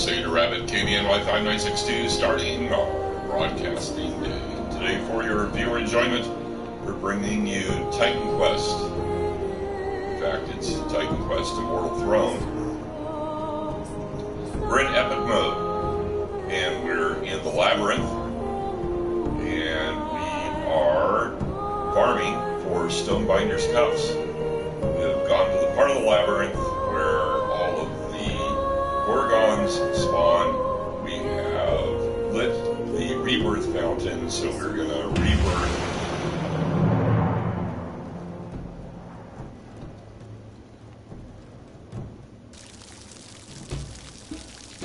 Crusader Rabbit, KBNY5962, starting our broadcasting day. Today, for your viewer enjoyment, we're bringing you Titanquest. In fact, it's Titanquest Immortal Throne. We're in epic mode, and we're in the labyrinth, and we are farming for Stonebinders cuffs. We've gone to the part of the labyrinth where all of the Gorgons spawn. We have lit the rebirth fountain, so we're going to rebirth.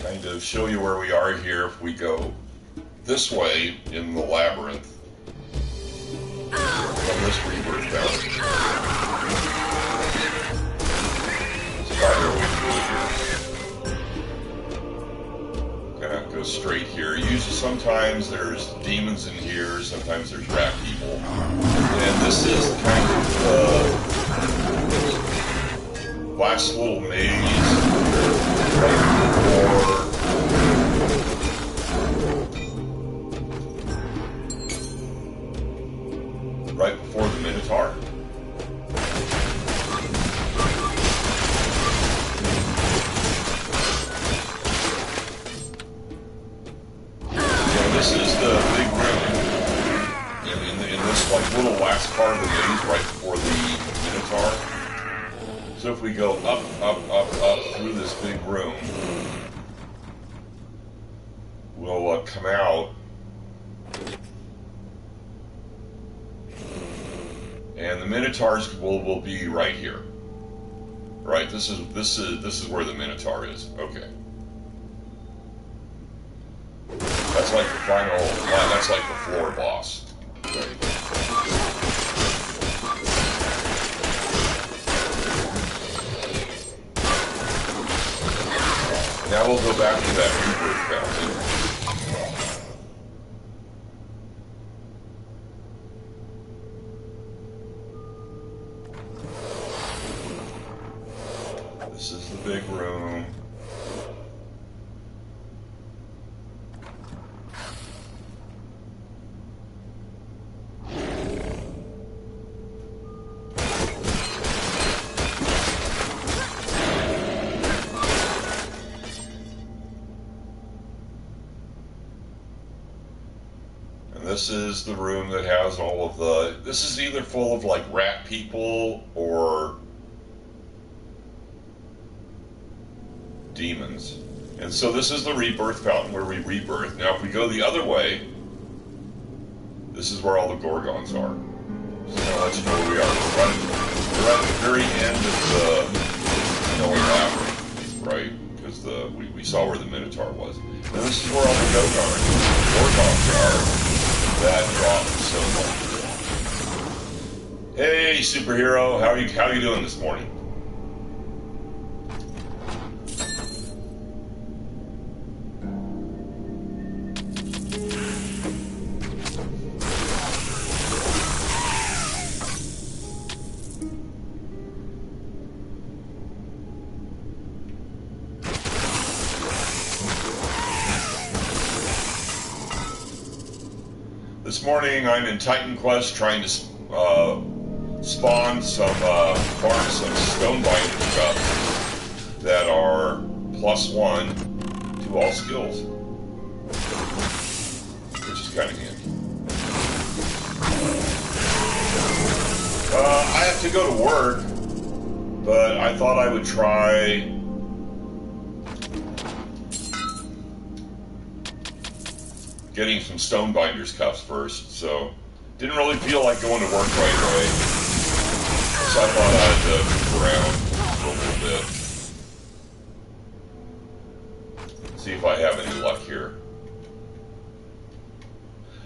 Kind of show you where we are here. If we go this way in the labyrinth from this rebirth fountain. Go straight here. Usually sometimes there's demons in here, sometimes there's rat people. And this is kind of the last little maze right before the Minotaur. This is the big room in this like little last part of the maze right before the Minotaur. So if we go up through this big room, we'll come out, and the Minotaurs will be right here. Right, this is where the Minotaur is. Okay. That's like the final, that's like the floor boss. Right. Now we'll go back to that rebirth fountain. This is the big room. This is the room that has all of the... This is either full of like rat people or demons. And so this is the rebirth fountain where we rebirth. Now if we go the other way, this is where all the Gorgons are. So I'll let you know where we are. We're at the very end of the labyrinth, right? Because we saw where the Minotaur was. And this is where all the Gorgons are. That drop so much. Hey, superhero, how are you doing this morning? This morning I'm in Titanquest trying to spawn farm some Stonebinders cuffs that are +1 to all skills, which is kind of handy. I have to go to work, but I thought I would try getting some Stonebinders cuffs first, so didn't really feel like going to work right away. So I thought I'd move around for a little bit. See if I have any luck here.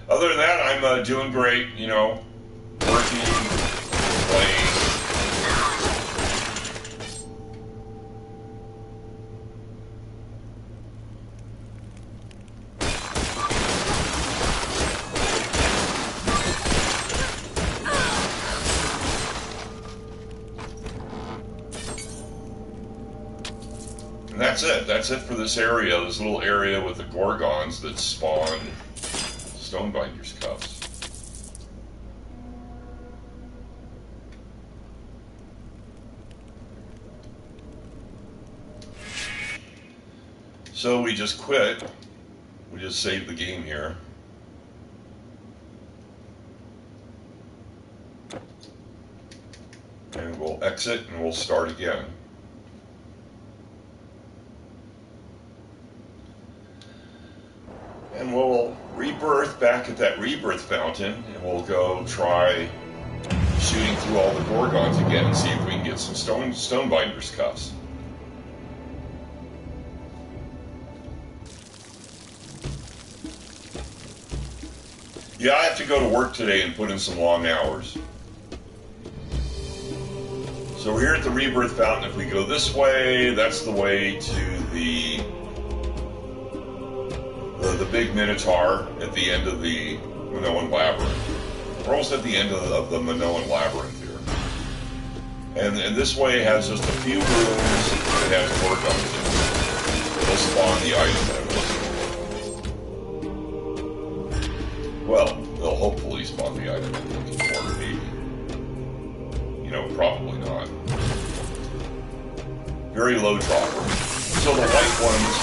Other than that, I'm doing great, you know, working, playing. that's it. That's it for this area, this little area with the Gorgons that spawn Stonebinders cups. So we just quit. We just saved the game here. And we'll exit and we'll start again. And we'll rebirth back at that rebirth fountain, and we'll go try shooting through all the Gorgons again and see if we can get some Stonebinders cuffs. Yeah, I have to go to work today and put in some long hours. So we're here at the rebirth fountain. If we go this way, that's the way to the big Minotaur at the end of the Minoan Labyrinth. We're almost at the end of the Minoan Labyrinth here. And this way has just a few rooms that have Gorgons in it. They'll spawn the item. Well, they'll hopefully spawn the item I'm looking for, maybe. You know, probably not. Very low dropper. So the white ones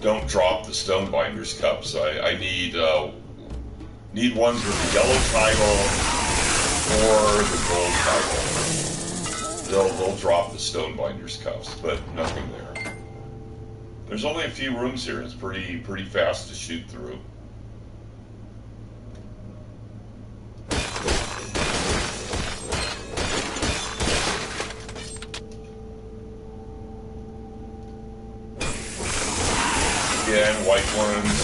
don't drop the Stonebinders cups. I need ones with the yellow title or the gold title. They'll drop the Stonebinders cups, but nothing there. There's only a few rooms here. It's pretty fast to shoot through. Again, white ones.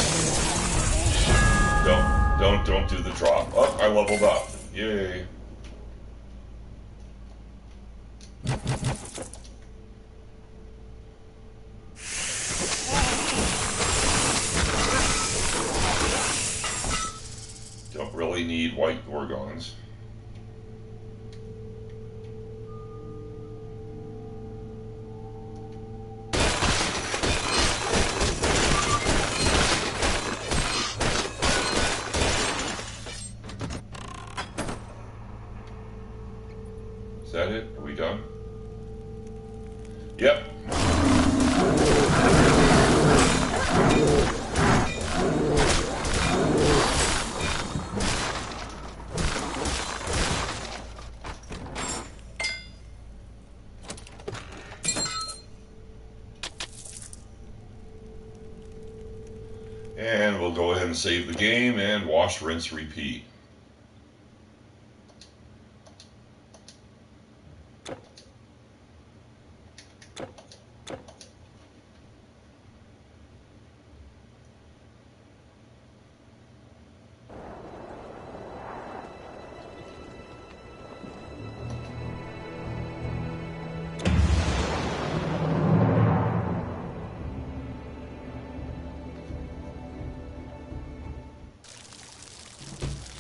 Don't do the drop. Oh, I leveled up. Yay. Don't really need white Gorgons. Is that it? Are we done? Yep. And we'll go ahead and save the game and wash, rinse, repeat.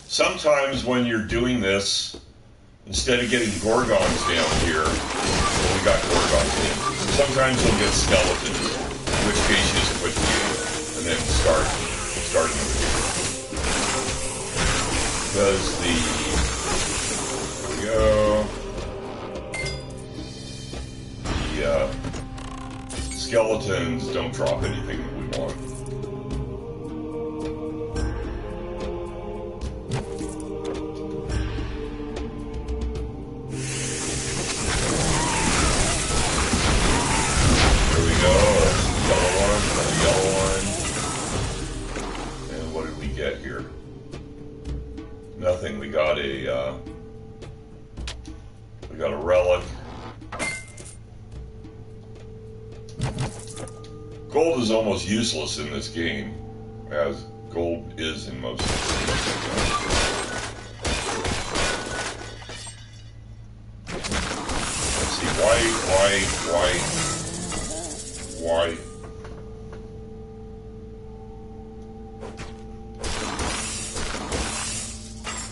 Sometimes when you're doing this, instead of getting Gorgons down here, well, we got Gorgons in, sometimes you'll get skeletons, in which case you just quit the game, and then start another game. Because the skeletons don't drop anything that we want. Nothing. We got a relic. Gold is almost useless in this game, as gold is in most games. Let's see, why?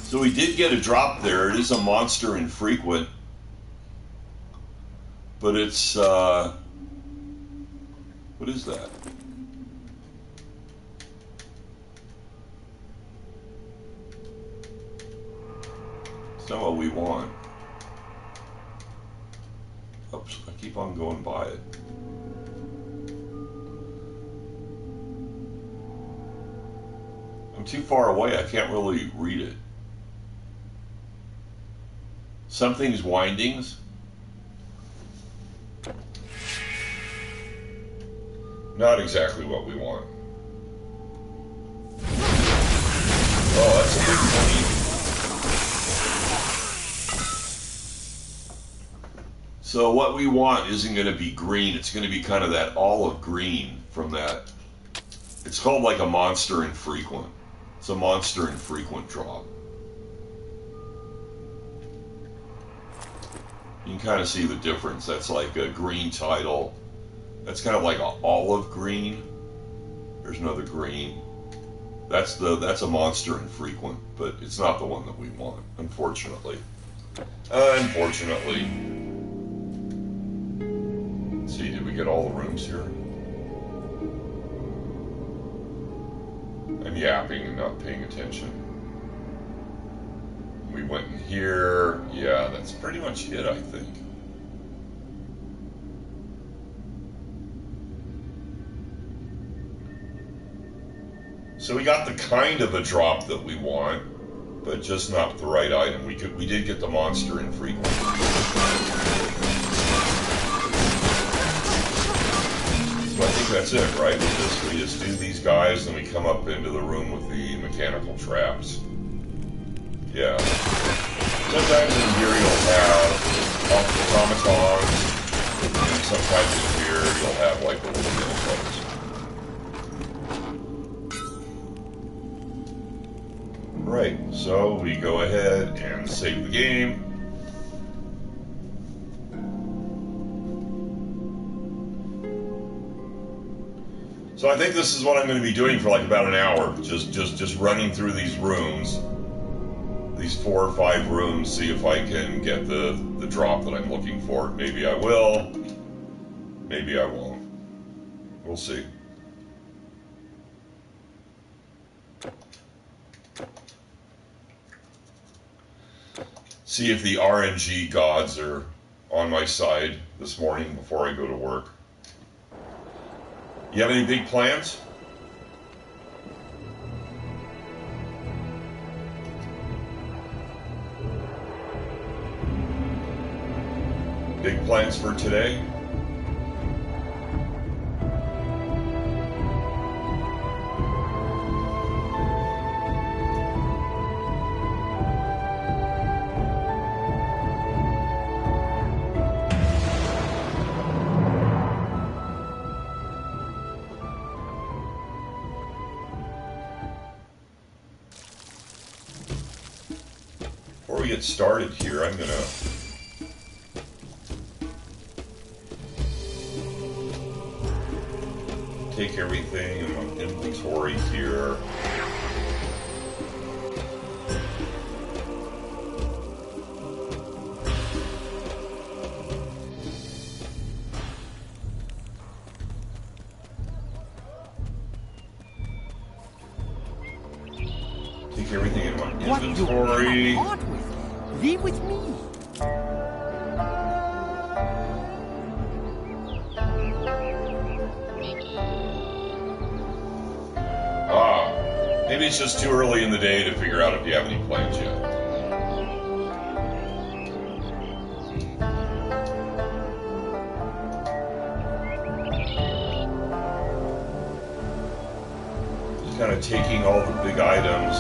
So we did get a drop there. It is a monster infrequent, but it's What is that? It's not what we want. Oops, I keep on going by it. I'm too far away, I can't really read it. Something's windings. Not exactly what we want. Oh, that's a big money. So what we want isn't going to be green. It's going to be kind of that olive green from that. It's called like a monster infrequent. It's a monster infrequent drop. You can kind of see the difference. That's like a green title. That's kind of like an olive green. There's another green. That's a monster infrequent, but it's not the one that we want, unfortunately. Unfortunately. Let's see, did we get all the rooms here? I'm yapping and not paying attention. We went in here. Yeah, that's pretty much it, I think. So we got the kind of a drop that we want, but just not the right item. We did get the monster infrequent. So I think that's it, right? We just do these guys, and we come up into the room with the mechanical traps. Yeah. Sometimes in here you'll have automatons, and sometimes in here you'll have like the little mini-clones. Right, so we go ahead and save the game. So I think this is what I'm going to be doing for like about an hour, just running through these rooms, these 4 or 5 rooms, see if I can get the drop that I'm looking for. Maybe I will, maybe I won't. We'll see. See if the RNG gods are on my side this morning before I go to work. You have any big plans? Big plans for today? Before we get started here, I'm gonna take everything in my inventory here. Take everything in my inventory. Leave with me. Maybe it's just too early in the day to figure out if you have any plans yet. Just kind of taking all the big items,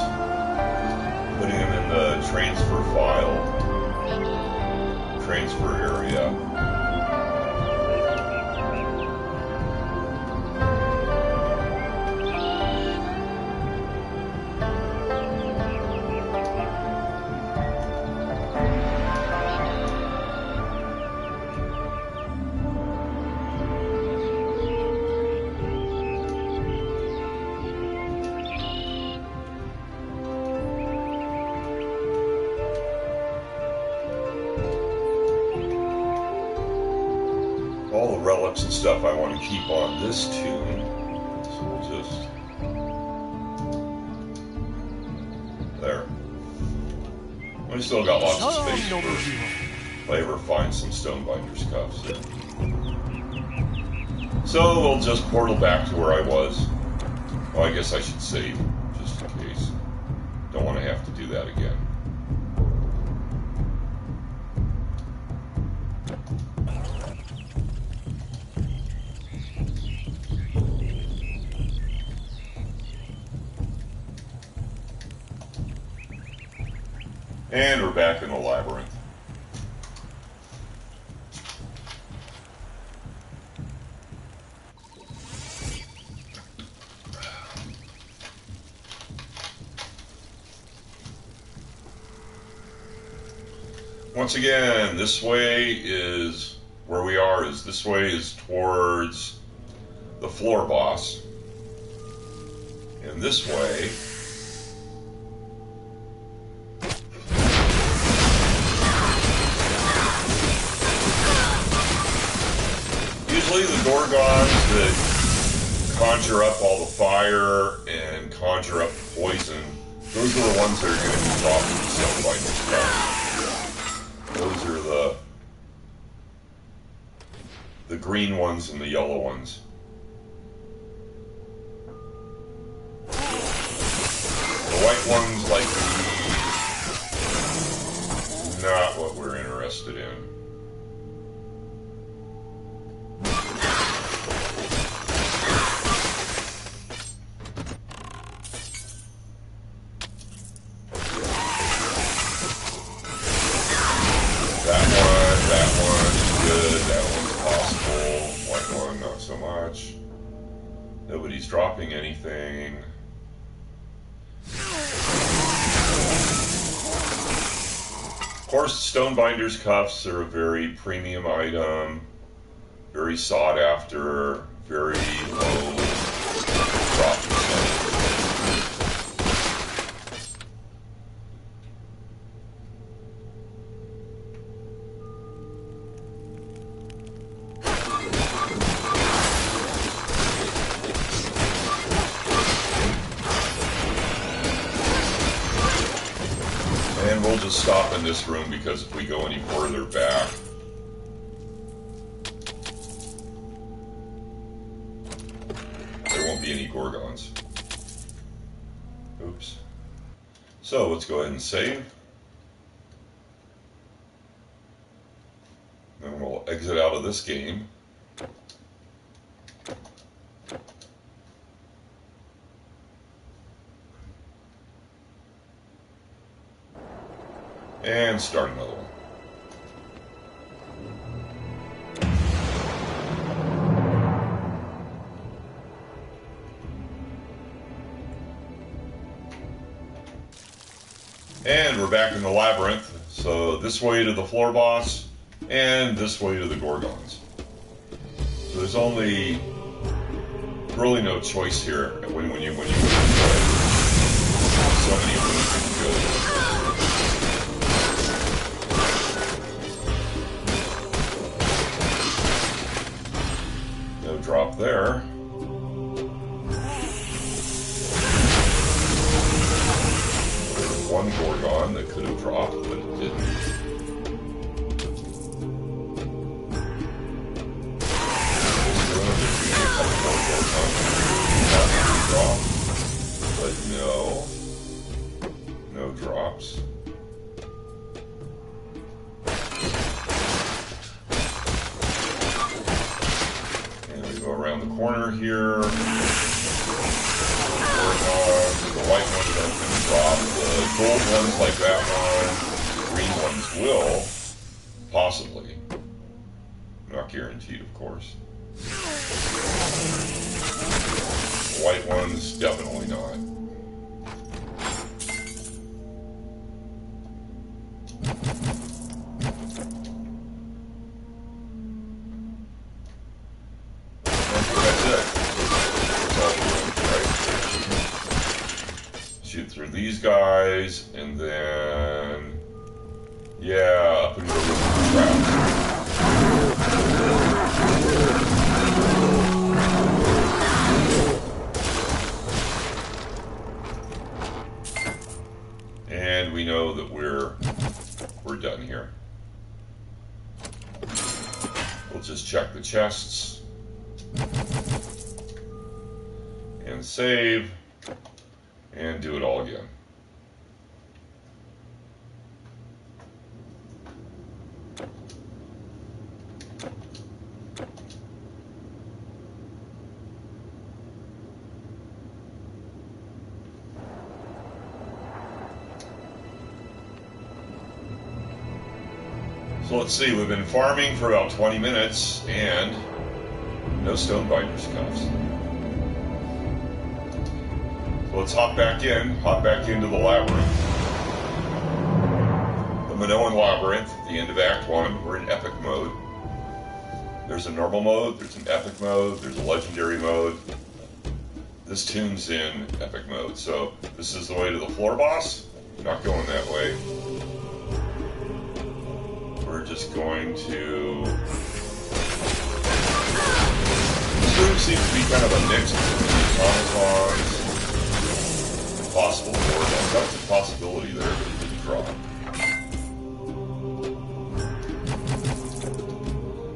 putting them in the transfer file, transfer area. parts and stuff I want to keep on this tune. So we'll just... There. We still got lots of space for if I ever find some Stonebinders cuffs. So we'll just portal back to where I was. Well, I guess I should save, just in case. Don't want to have to do that again. And we're back in the labyrinth. Once again, this way is where we are. This way is towards the floor boss. And this way usually the Gorgons that conjure up all the fire and conjure up poison, those are the ones that are going to be dropping the Stonebinders stuff. Those are the green ones and the yellow ones. The white ones, like these, not what we're interested in. Nobody's dropping anything. Of course, Stonebinders cuffs are a very premium item, very sought after, very low drop percentage. We'll just stop in this room because if we go any further back, there won't be any Gorgons. Oops. So let's go ahead and save. Then we'll exit out of this game. And start another one. And we're back in the labyrinth. So this way to the floor boss, and this way to the Gorgons. So there's only really no choice here when you play. So many rooms you can go to. Drop there. There's one Gorgon that could have dropped, but it didn't. Drop, but no drops. Around the corner here. The white ones aren't going to drop. The gold ones like that one, the green ones will. Possibly. Not guaranteed, of course. The white ones, definitely not. Through these guys, and then yeah, up into the trap. chests. And save. And do it all again. So let's see, we've been farming for about 20 minutes and no Stonebinders cuffs. So let's hop back into the labyrinth. The Minoan Labyrinth, at the end of Act 1, we're in epic mode. There's a normal mode, there's an epic mode, there's a legendary mode. This tune's in epic mode, so this is the way to the floor boss. Not going that way. We're just going to... This room seems to be kind of a mix between automatons and possible gorgons. That was a possibility there, but it didn't drop.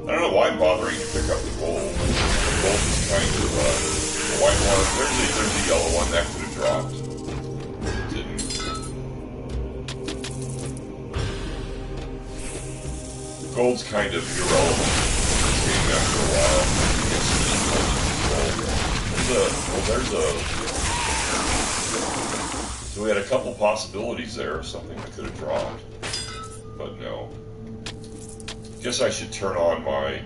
I don't know why I'm bothering to pick up the gold. The gold is kind of the white one. There's a yellow one that could have dropped. It didn't. The gold's kind of irrelevant in this game after a while. So we had a couple possibilities there of something that could have dropped. But no. Guess I should turn on my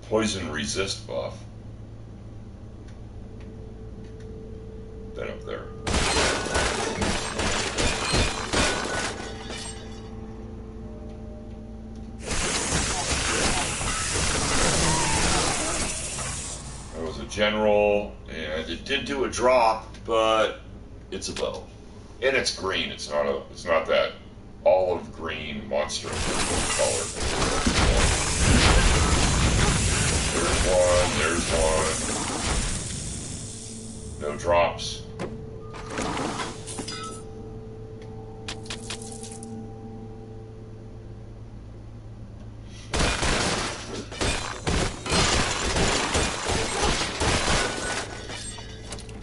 poison resist buff. Then up there. That was a general, and it did do a drop, but it's a bow. And it's green. It's not that olive green monster color. There's one. No drops.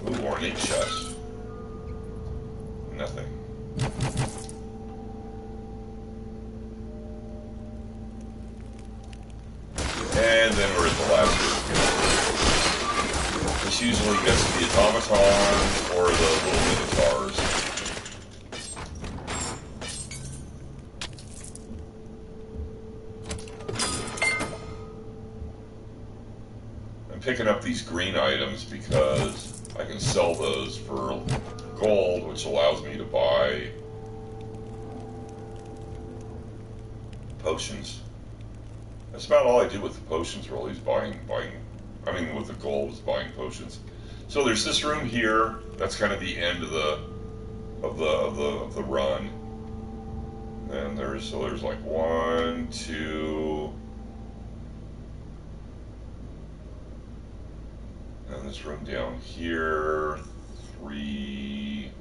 Ooh, ornate chest. Nothing. And then we're at the last group. This usually gets the automatons or the little minotaurs. I'm picking up these green items because I can sell those for gold, which allows me to buy potions. That's about all I did with the potions, really, is buying. I mean, with the gold, was buying potions. So there's this room here. That's kind of the end of the run. And there's like 1, 2, and this room down here, 3.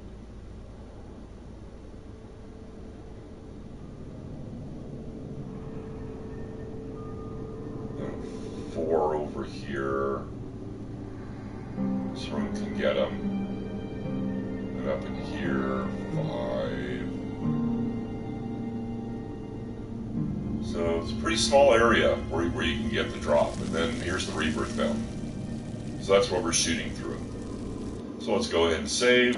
And 4 over here. This room can get them. And up in here, 5. So it's a pretty small area where you can get the drop. And then here's the rebirth fountain. So that's what we're shooting through. So let's go ahead and save.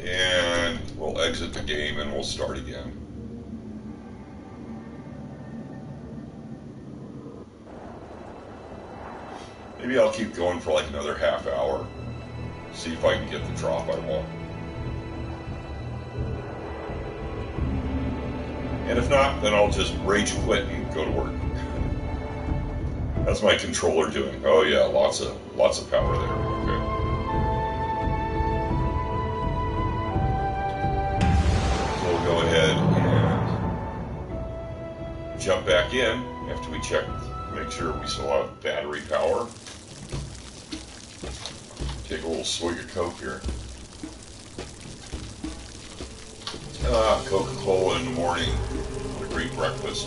And we'll exit the game and we'll start again. Maybe I'll keep going for like another half hour. See if I can get the drop I want. And if not, then I'll just rage quit and go to work. That's my controller doing. Oh yeah, lots of power there. Okay. So we'll go go ahead and jump back in after we check, make sure we still have battery power. Take a little swig of Coke here. Coca-Cola in the morning. What a great breakfast.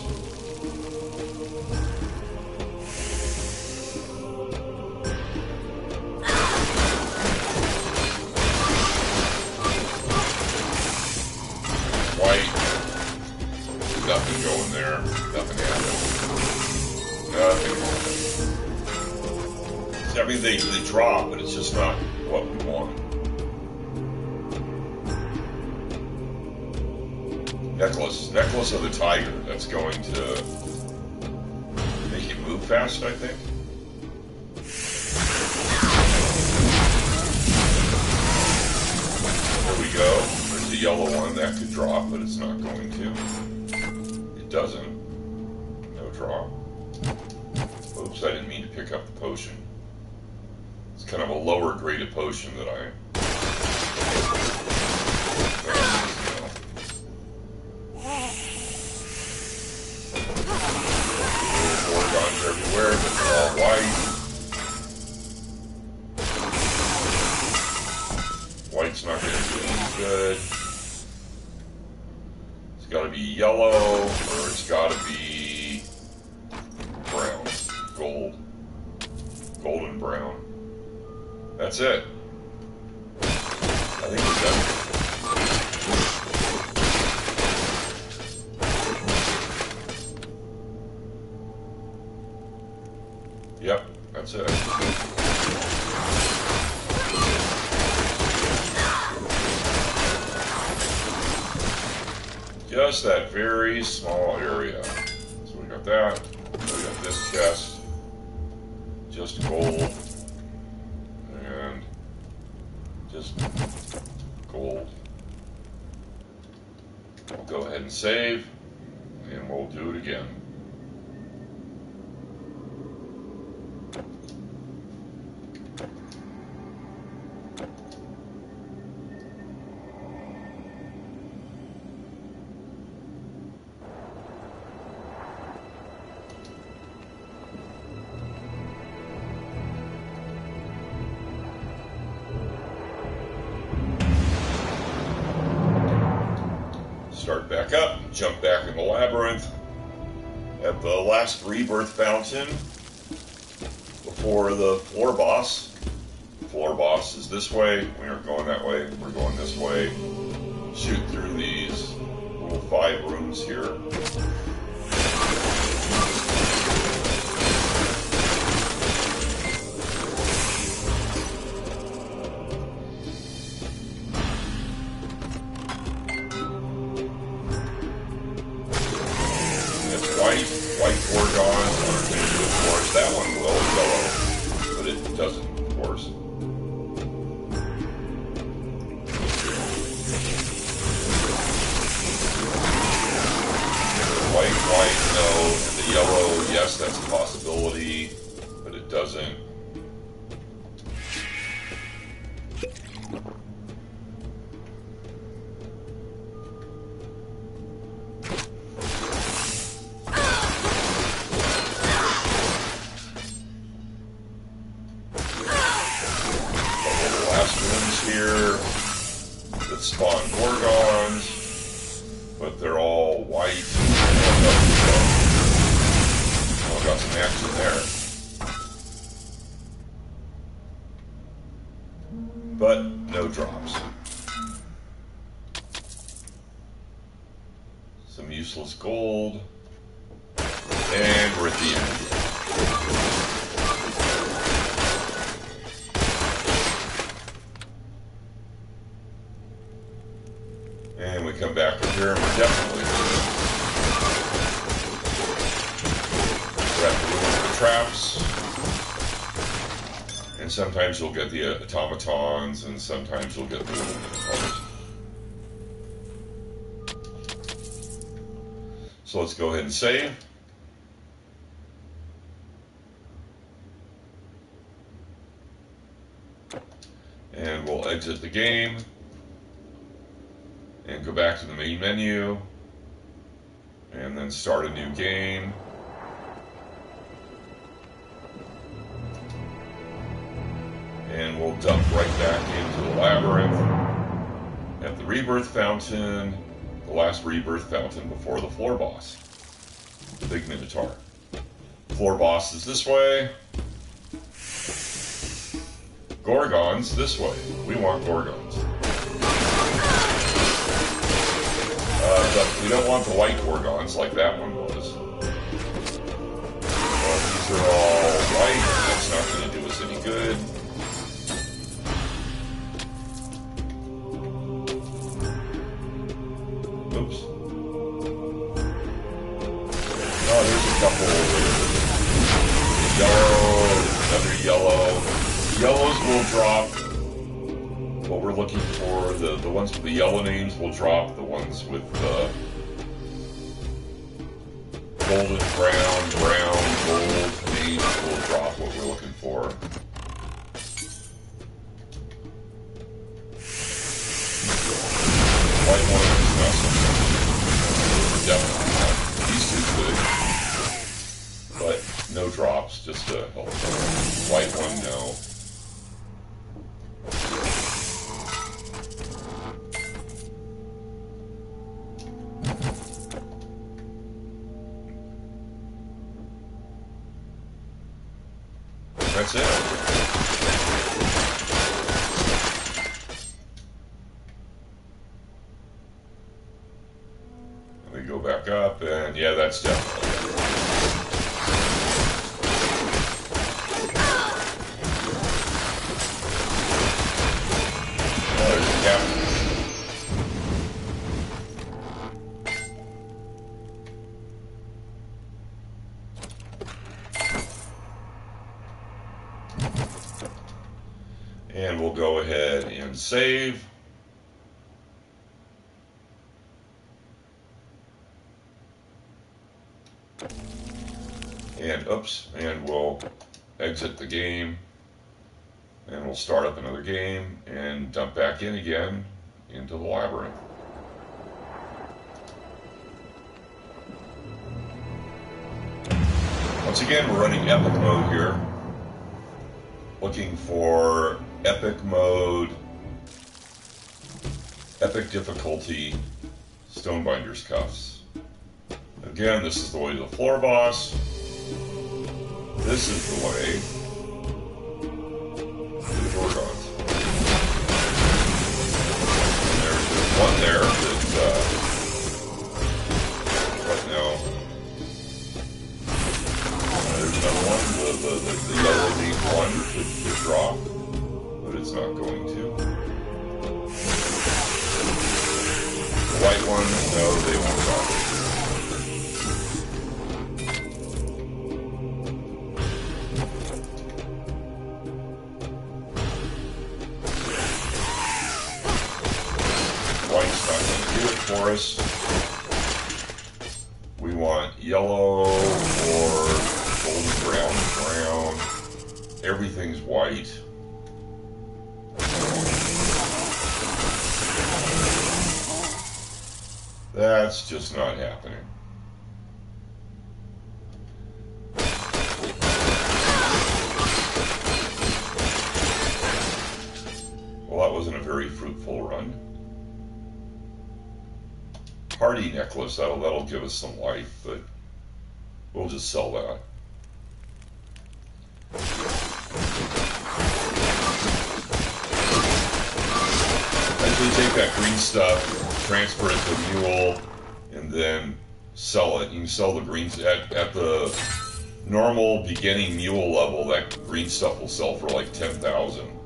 White. Nothing going there. Nothing happened. Nothing. I mean, they drop, but it's just not what we want. Necklace of the tiger. That's going to make it move fast, I think. There we go. There's the yellow one that could drop, but it's not going to. It doesn't. No drop. Oops, I didn't mean to pick up the potion. It's kind of a lower graded potion that I... Gorgons everywhere, but they're all white. White's not going to do any good. It's got to be yellow, or it's got to be brown. Gold. Golden brown. That's it. I think we're done. Yep, that's it. Just that very small area. So we got that. We got this chest. Just gold. And just gold. We'll go ahead and save. And we'll do it again. Start back up, jump back in the labyrinth at the last rebirth fountain before the floor boss. The floor boss is this way. We aren't going that way. We're going this way. Shoot through these little 5 rooms here. White Gorgons are going to do, of course. That one will, yellow, but it doesn't, of course. White, no, and the yellow, yes, that's a possibility, but it doesn't. Here that spawn Gorgons, but they're all white. Oh, got some action there. But no drops. Some useless gold. And we're at the end. And we come back up here and we're definitely at the room of the traps. And sometimes you'll get the automatons, and sometimes you'll get the little minotaurs. So let's go ahead and save. And we'll exit the game. and go back to the main menu, and then start a new game. And we'll dump right back into the labyrinth at the rebirth fountain, the last rebirth fountain before the floor boss, the big minotaur. Floor boss is this way. Gorgons this way. We want Gorgons. But we don't want the white Gorgons like that one was. These are all white. That's not going to do us any good. Oops. Oh, there's a couple. Yellow, another yellow. Yellows will drop what we're looking for. The ones with the yellow names will drop. The ones with golden, brown, gold names will drop what we're looking for. White ones, not so much. Definitely not. These two good. But no drops, just a white one, no. That's it. We go back up, and yeah, that's definitely it. Oh, there's a captain. And we'll go ahead and save. And oops, and we'll exit the game. And we'll start up another game and dump back in again into the labyrinth. Once again, we're running epic mode here. Looking for epic mode, epic difficulty, Stonebinders cuffs. Again, this is the way to the floor boss. This is the way to the Gorgons. And there's one there that, what now? There's another one, the yellow leaf one could drop, but it's not going to. The white ones, no, they won't drop. White's not going to do it for us. We want yellow or golden brown. Everything's white. That's just not happening. Well, that wasn't a very fruitful run. Party necklace, that'll give us some life, but we'll just sell that. Actually take that green stuff, transfer it to mule, and then sell it. You can sell the greens at the normal beginning mule level. That green stuff will sell for like 10,000.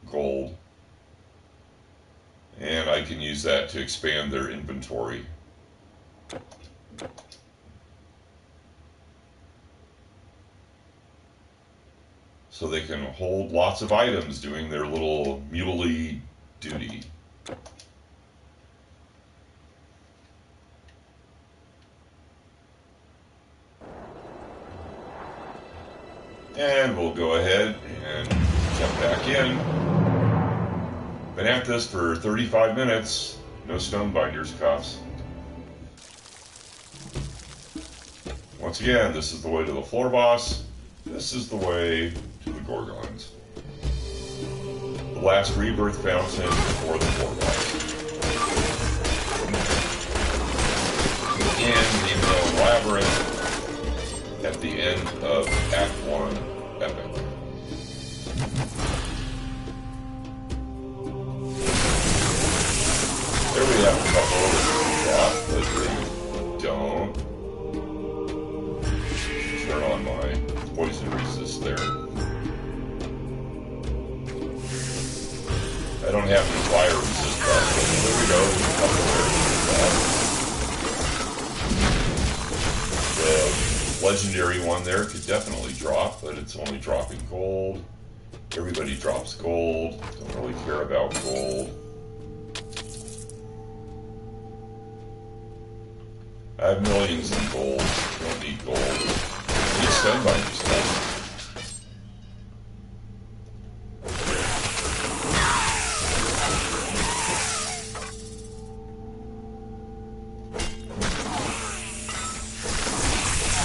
Gold. And I can use that to expand their inventory. So they can hold lots of items doing their little muley duty. And we'll go ahead and Jump back in. Been at this for 35 minutes. No Stonebinders cuffs. Once again, this is the way to the floor boss. This is the way to the Gorgons. The last rebirth fountain before the floor boss. And the Mill Labyrinth at the end of Act 1 Epic. There we have a couple of drop, but they don't. Turn on my poison resist there. I don't have any fire resist up, but there we go. There's a couple there. The legendary one there could definitely drop, but it's only dropping gold. Everybody drops gold. Don't really care about gold. I have millions in gold. Don't need gold. I need Stonebinders stuff.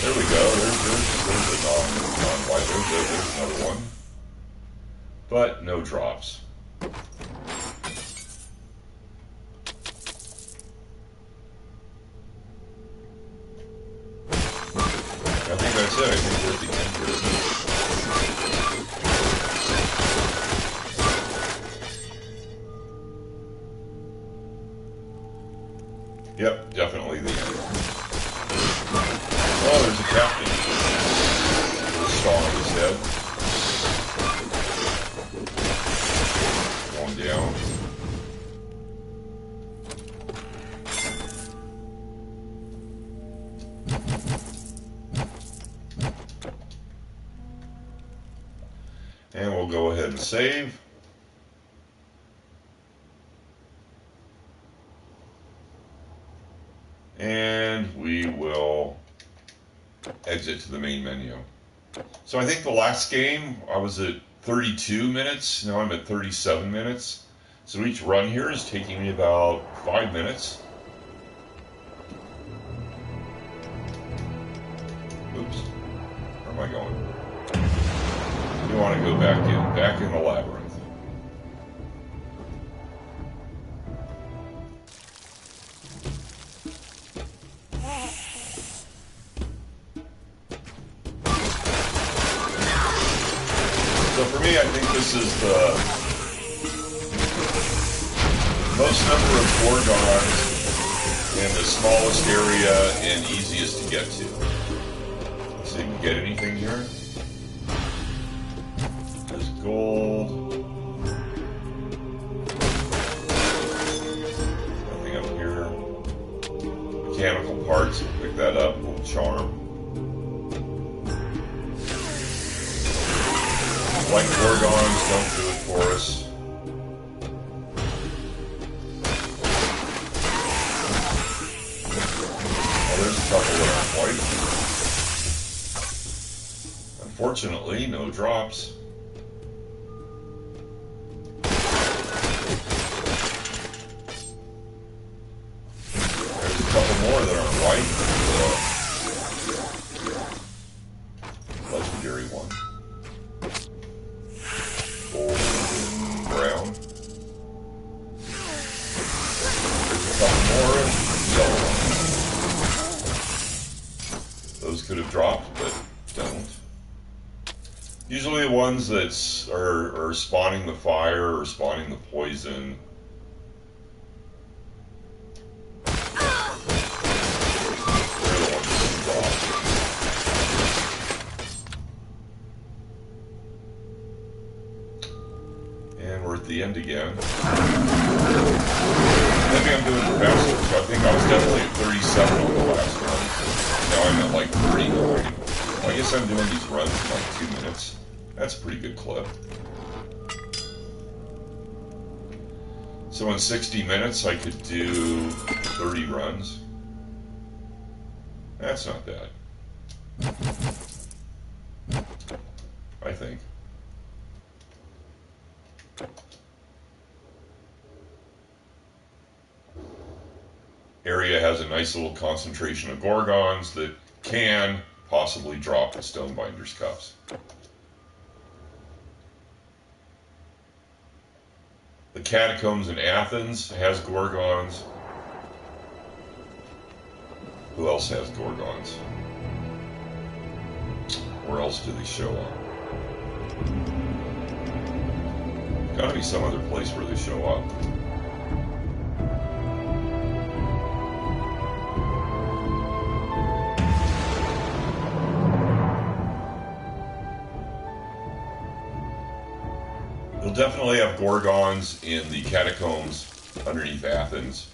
There we go. There's a non-white. There's another one. But no drops. I think that's it. I think we're at the end here. Yep, definitely the end. Oh, there's a captain. A little star on his head. Going down. And we'll go ahead and save. And we will exit to the main menu. So I think the last game I was at 32 minutes. Now I'm at 37 minutes. So each run here is taking me about 5 minutes. Oops. Where am I going? You want to go back in the labyrinth. So for me, I think this is the most number of Gorgons in the smallest area and easiest to get to. Let's see if we can get anything here. There's gold. Nothing up here. Mechanical parts, pick that up. A little charm. Like Gorgons, don't do it for us. Oh, there's a couple that are white. Unfortunately, no drops. There's a couple more that aren't white. Legendary one. Gold, brown. There's a couple more yellow ones. Those could have dropped, but don't. Usually the ones that are spawning the fire or spawning the poison. They're the ones that drop. And we're at the end again. Maybe I'm doing it faster, so I think I was definitely at 37 on the last run. Now I'm at like 39. Well, I guess I'm doing these runs in like 2 minutes. That's a pretty good clip. So in 60 minutes I could do 30 runs. That's not bad. I think. area has a nice little concentration of Gorgons that can possibly drop the Stonebinders cuffs. The Catacombs in Athens has Gorgons. Who else has Gorgons? Where else do they show up? Gotta be some other place where they show up. You'll definitely have Gorgons in the Catacombs underneath Athens.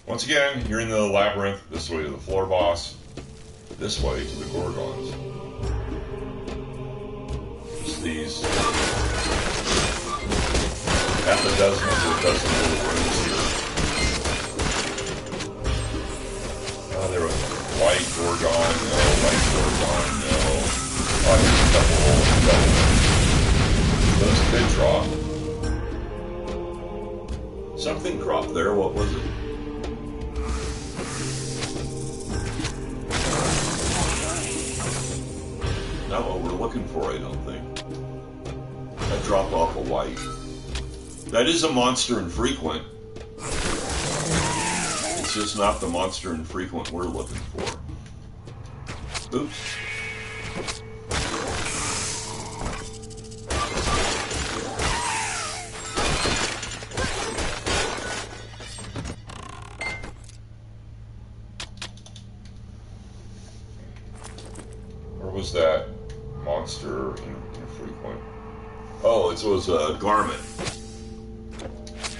Once again, you're in the labyrinth, this way to the floor boss, this way to the Gorgons. Just these half a dozen to a dozen little rooms here. Oh, there was white Gorgon, no, white Gorgon, no. Oh, here's a double. Those could drop. Something dropped there, what was it? Not what we're looking for, I don't think. That dropped off a white. That is a monster infrequent. It's just not the monster infrequent we're looking for. Oops. Where was that monster infrequent? Oh, it was a garment.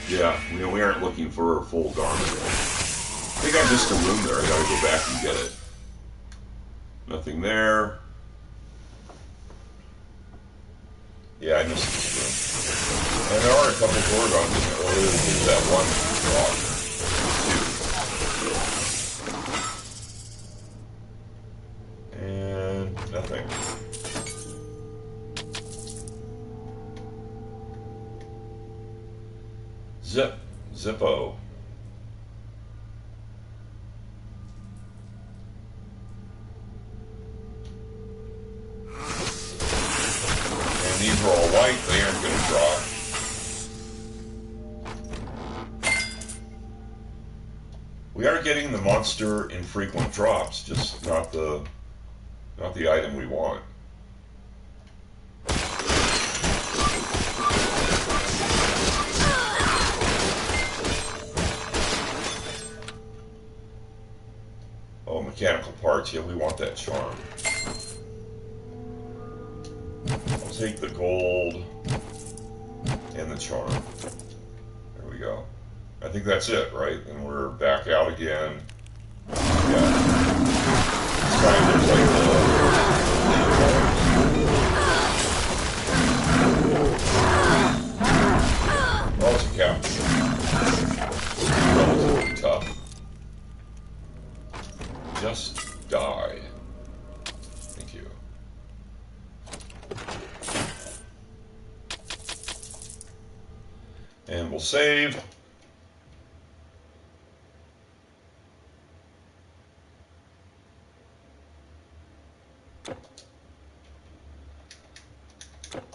Yeah, we aren't looking for a full garment. I think I missed a room there. I gotta go back and get it. Nothing there. Yeah, I missed this room. And there are a couple Gorgons in there. Well, there's that one rock. And nothing. Zippo. And these are all white, they aren't going to drop. We are getting the monster infrequent drops, just not the item we want. Oh, mechanical parts. Yeah, we want that charm. I'll take the gold and the charm. There we go. I think that's it, right? And we're back out again. Yeah. This time there's like oh, it's a couch. Relatively tough. Just die. Thank you. And we'll save.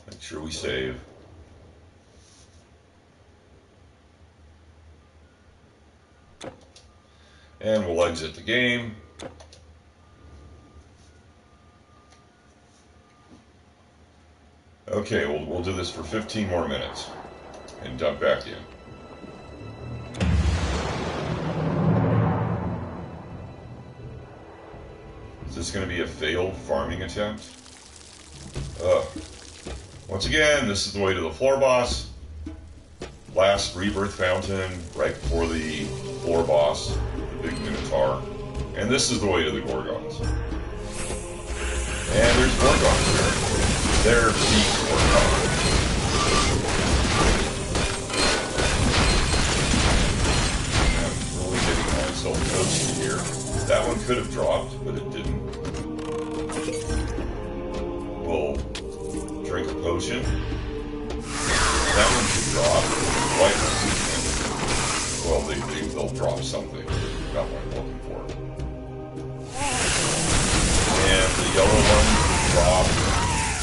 Make sure we save. And we'll exit the game. Okay, we'll do this for 15 more minutes and dump back in. Is this going to be a failed farming attempt? Once again, this is the way to the floor boss. Last rebirth fountain, right before the floor boss, the big Minotaur. And this is the way to the Gorgons. And there's Gorgons here. They're peak Gorgons. I'm really getting myself toasted here. That one could have dropped, but it didn't. We'll drink a potion. That one could drop. White one. Well, they'll drop something. Got what I'm looking for. And the yellow one could drop.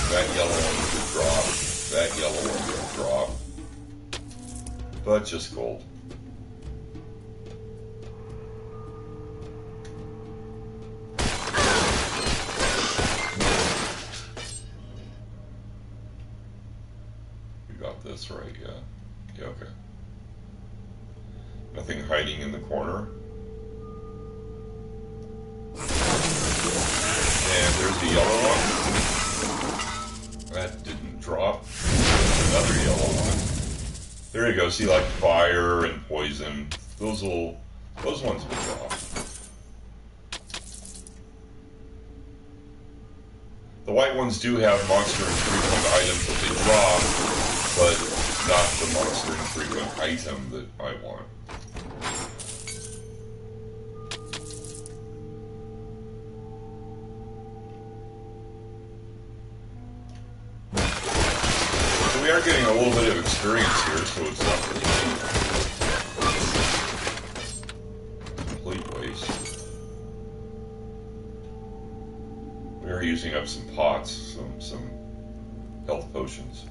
That yellow one could drop. That yellow one could drop. But just gold. We got this right, yeah. Yeah, okay. Nothing hiding in the corner. And there's the yellow one. That didn't drop. Another yellow one. There you go. See, like fire and poison. Those ones will drop. The white ones do have monster infrequent items that they drop, but not the monster infrequent item that I want. We are getting a little bit of experience here, so it's not complete waste. We are using up some pots, some health potions.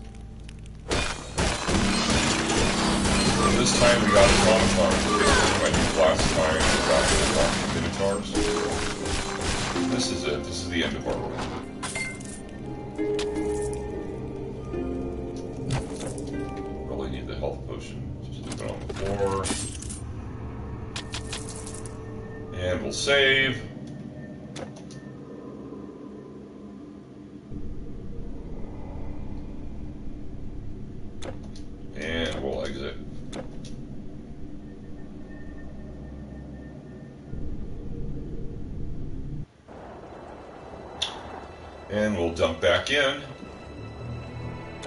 And this time we got automatons. I think last time we got the minotaurs. This is it. This is the end of our run. Health potion. Just leave it on the floor. And we'll save. And we'll exit. And we'll dump back in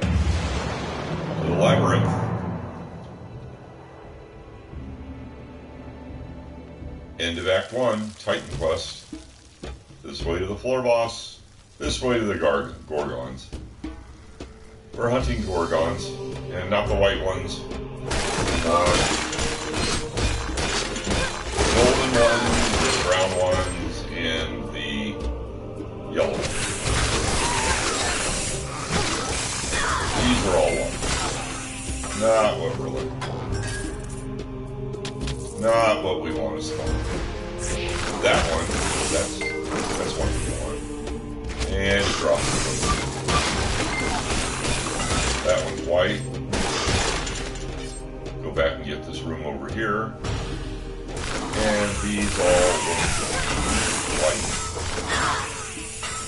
to the labyrinth. End of Act 1, Titanquest. This way to the floor boss. This way to the Gorgons. We're hunting Gorgons, and not the white ones. The golden ones, the brown ones, and the yellow ones. These are all ones. Not what we're looking for. Not what we want to spawn. That one, that's one we want. And drop it. That one's white. Go back and get this room over here. And these all look white.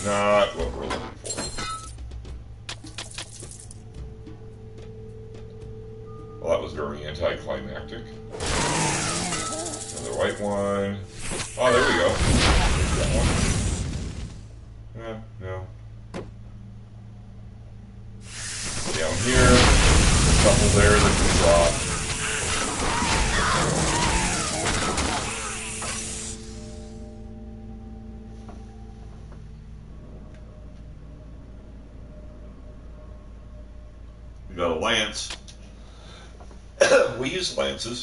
Not what we're looking for. Well, that was very anticlimactic. Another white one. Oh, there we go. That one. No. Down here, a couple there that can drop. We got a lance. We use lances.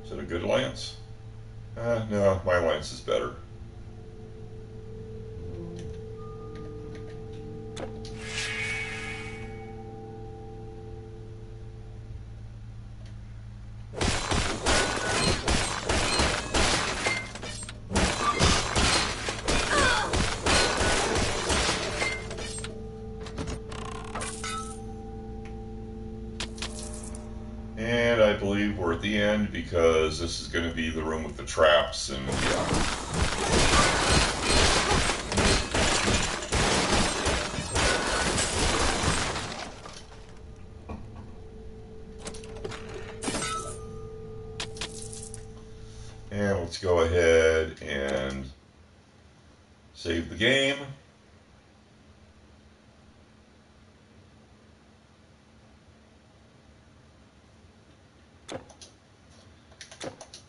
Is it a good lance? No, my lance is better. And I believe we're at the end because this is going to be the room with the traps and yeah. And let's go ahead and save the game.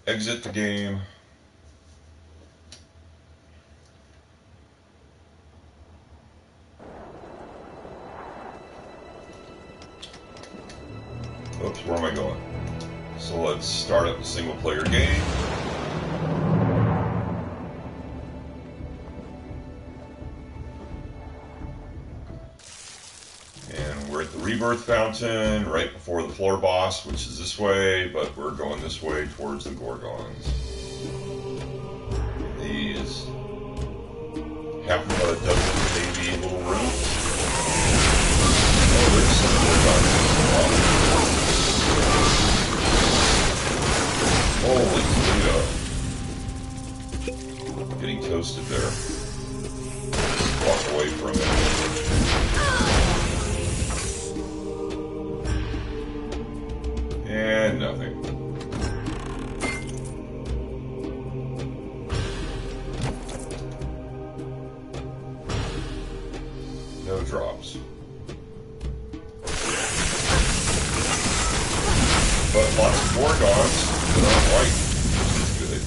Exit the game. Oops, where am I going? So let's start up the single player game. And we're at the rebirth fountain right before the floor boss, which is this way, but we're going this way towards the Gorgons. These half a dozen maybe little rooms. Oh, there's some Gorgons. Holy Toledo. Getting toasted there. Walk away for a minute. And nothing. No drops. But lots of Gorgons that aren't white, which is good.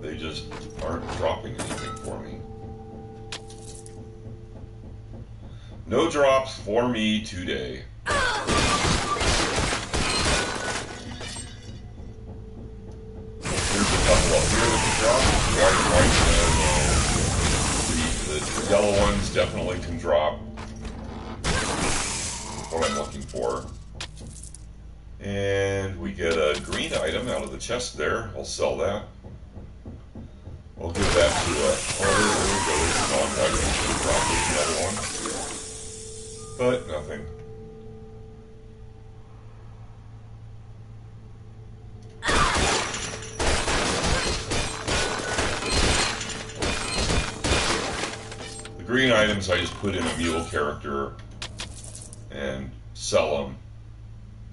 They just aren't dropping anything for me. No drops for me today. There's a couple up here that can drop. White, the yellow ones definitely can drop. What I'm looking for. And we get a green item out of the chest there. I'll sell that. We'll give that to there we go. There's a non-white one. There's another one. But nothing. The green items I just put in a mule character and sell them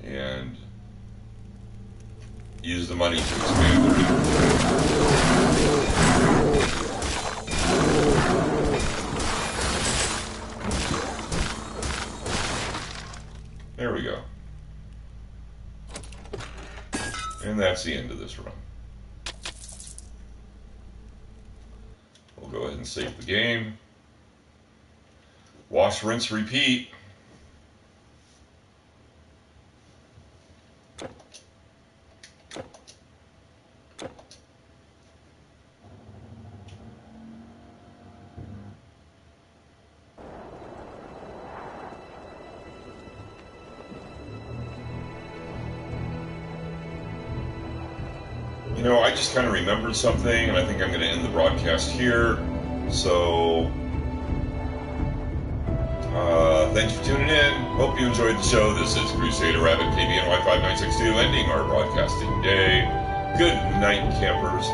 and use the money to expand the rebirth. There we go. And that's the end of this run. We'll go ahead and save the game. Wash, rinse, repeat. You know, I just kind of remembered something, and I think I'm going to end the broadcast here. So, thanks for tuning in. Hope you enjoyed the show. This is Crusader Rabbit KBNY 5962 ending our broadcasting day. Good night, campers.